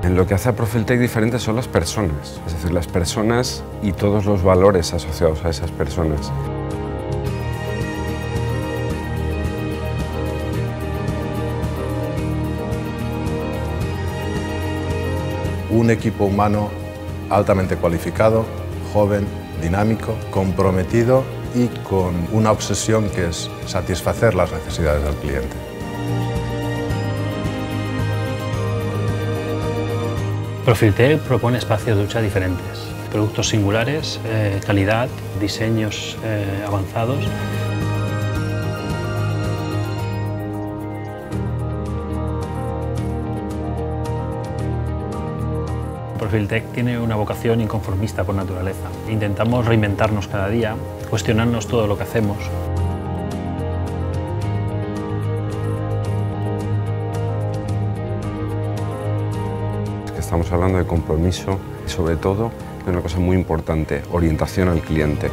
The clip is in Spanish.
En lo que hace a Profiltech diferente son las personas, es decir, las personas y todos los valores asociados a esas personas. Un equipo humano altamente cualificado, joven, dinámico, comprometido y con una obsesión que es satisfacer las necesidades del cliente. Profiltech propone espacios de ducha diferentes, productos singulares, calidad, diseños avanzados. Profiltech tiene una vocación inconformista por naturaleza. Intentamos reinventarnos cada día, cuestionarnos todo lo que hacemos. Estamos hablando de compromiso y sobre todo de una cosa muy importante, orientación al cliente.